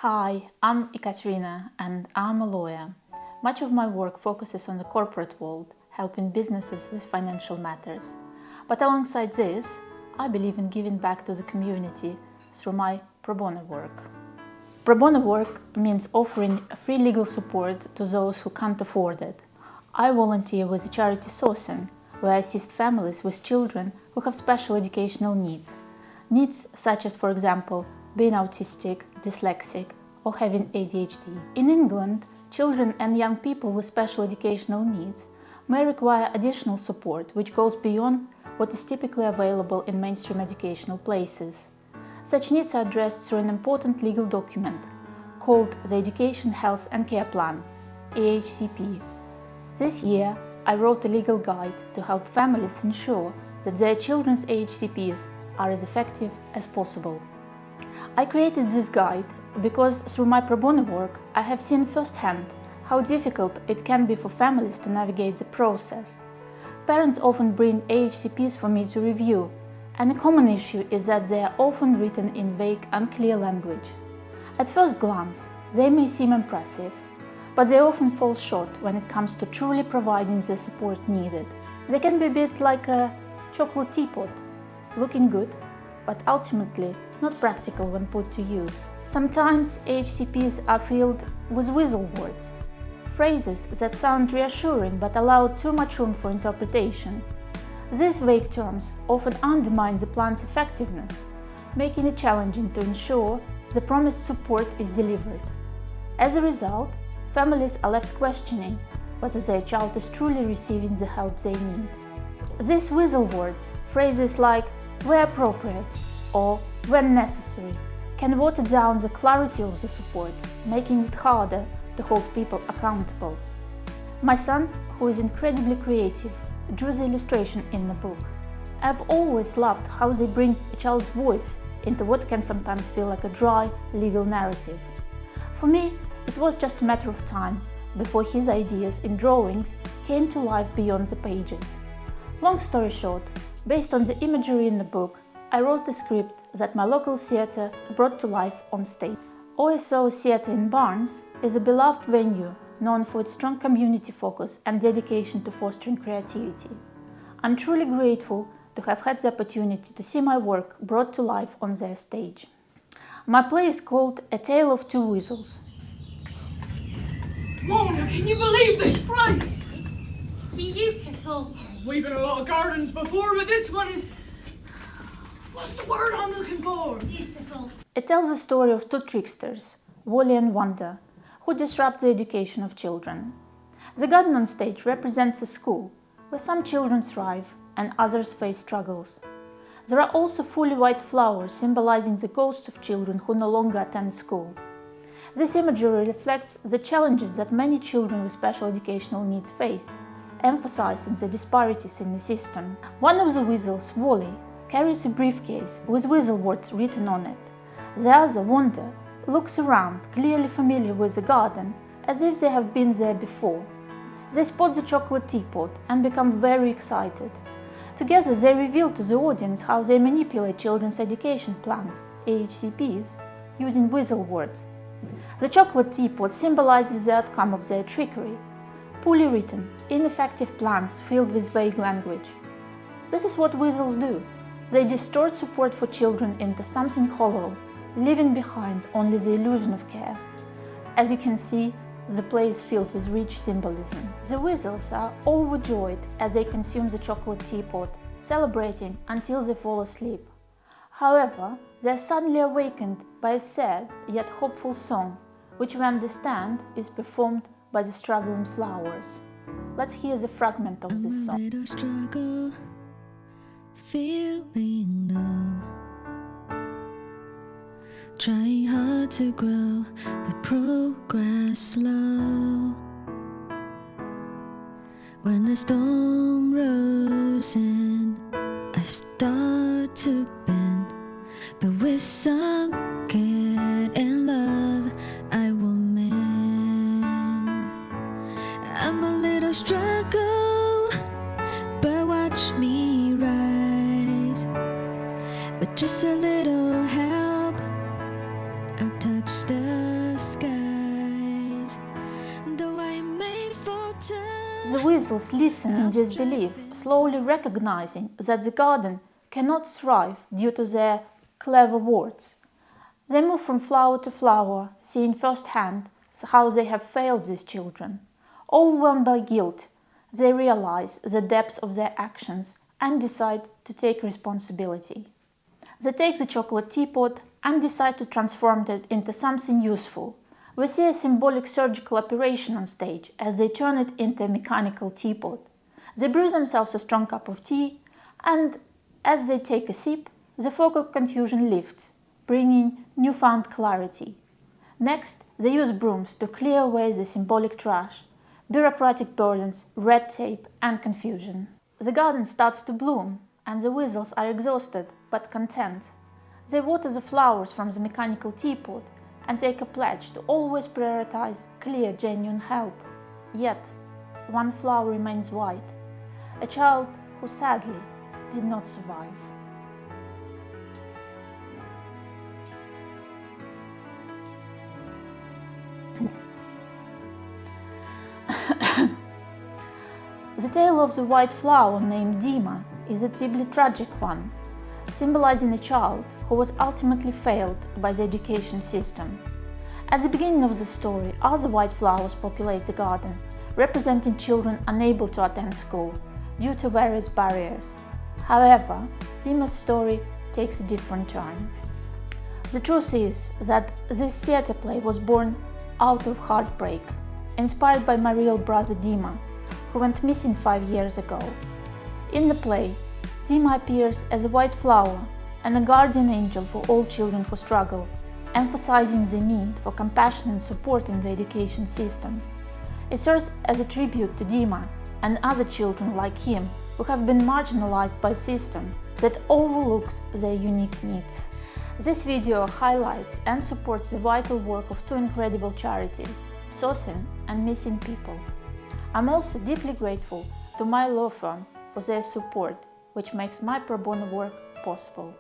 Hi, I'm Ekaterina and I'm a lawyer. Much of my work focuses on the corporate world, helping businesses with financial matters. But alongside this, I believe in giving back to the community through my pro bono work. Pro bono work means offering free legal support to those who can't afford it. I volunteer with a charity sourcing, where I assist families with children who have special educational needs. Needs such as, for example, being autistic, dyslexic, or having ADHD. In England, children and young people with special educational needs may require additional support which goes beyond what is typically available in mainstream educational places. Such needs are addressed through an important legal document called the Education, Health and Care Plan, EHCP. This year, I wrote a legal guide to help families ensure that their children's EHCPs are as effective as possible. I created this guide because through my pro bono work I have seen firsthand how difficult it can be for families to navigate the process. Parents often bring EHCPs for me to review, and a common issue is that they are often written in vague, unclear language. At first glance, they may seem impressive, but they often fall short when it comes to truly providing the support needed. They can be a bit like a chocolate teapot, looking good, but ultimately not practical when put to use. Sometimes EHCPs are filled with weasel words, phrases that sound reassuring but allow too much room for interpretation. These vague terms often undermine the plan's effectiveness, making it challenging to ensure the promised support is delivered. As a result, families are left questioning whether their child is truly receiving the help they need. These weasel words, phrases like "where appropriate" or "when necessary," can water down the clarity of the support, making it harder to hold people accountable. My son, who is incredibly creative, drew the illustration in the book. I've always loved how they bring a child's voice into what can sometimes feel like a dry legal narrative. For me, it was just a matter of time before his ideas in drawings came to life beyond the pages. Long story short, based on the imagery in the book, I wrote a script that my local theatre brought to life on stage. OSO Theatre in Barnes is a beloved venue known for its strong community focus and dedication to fostering creativity. I'm truly grateful to have had the opportunity to see my work brought to life on their stage. My play is called A Tale of Two Weasels. Mona, can you believe this place? It's beautiful. We've been in a lot of gardens before, but this one is... What's the word I'm looking for? Beautiful. It tells the story of two tricksters, Wally and Wanda, who disrupt the education of children. The garden on stage represents a school, where some children thrive and others face struggles. There are also fully white flowers symbolizing the ghosts of children who no longer attend school. This imagery reflects the challenges that many children with special educational needs face, emphasizing the disparities in the system. One of the weasels, Wally, carries a briefcase with weasel words written on it. The other, Wanda, looks around, clearly familiar with the garden, as if they have been there before. They spot the chocolate teapot and become very excited. Together they reveal to the audience how they manipulate children's education plans, EHCPs, using weasel words. The chocolate teapot symbolizes the outcome of their trickery. Poorly written, ineffective plans filled with vague language. This is what weasels do. They distort support for children into something hollow, leaving behind only the illusion of care. As you can see, the play is filled with rich symbolism. The weasels are overjoyed as they consume the chocolate teapot, celebrating until they fall asleep. However, they are suddenly awakened by a sad yet hopeful song, which we understand is performed by the struggling flowers. Let's hear the fragment of this song. I'm a little struggle, feeling low, trying hard to grow, but progress slow. When the storm rolls in, I start to bend, but with some care and love, I will mend. I'm a little struggle, but watch me rise. With just a little help, I'll touch the The Weasels listen in disbelief, slowly recognizing that the garden cannot thrive due to their clever words. They move from flower to flower, seeing firsthand how they have failed these children. Overwhelmed by guilt, they realize the depths of their actions and decide to take responsibility. They take the chocolate teapot and decide to transform it into something useful. We see a symbolic surgical operation on stage as they turn it into a mechanical teapot. They brew themselves a strong cup of tea, and as they take a sip, the fog of confusion lifts, bringing newfound clarity. Next, they use brooms to clear away the symbolic trash, bureaucratic burdens, red tape, and confusion. The garden starts to bloom, and the Weasels are exhausted but content. They water the flowers from the mechanical teapot and take a pledge to always prioritize clear, genuine help. Yet, one flower remains white, a child who sadly did not survive. The tale of the white flower named Dima is a deeply tragic one, symbolizing a child who was ultimately failed by the education system. At the beginning of the story, other white flowers populate the garden, representing children unable to attend school due to various barriers. However, Dima's story takes a different turn. The truth is that this theatre play was born out of heartbreak, inspired by my real brother Dima, who went missing 5 years ago. In the play, Dima appears as a white flower and a guardian angel for all children who struggle, emphasizing the need for compassion and support in the education system. It serves as a tribute to Dima and other children like him who have been marginalized by a system that overlooks their unique needs. This video highlights and supports the vital work of two incredible charities, SOSIN and Missing People. I'm also deeply grateful to my law firm for their support, which makes my pro bono work possible.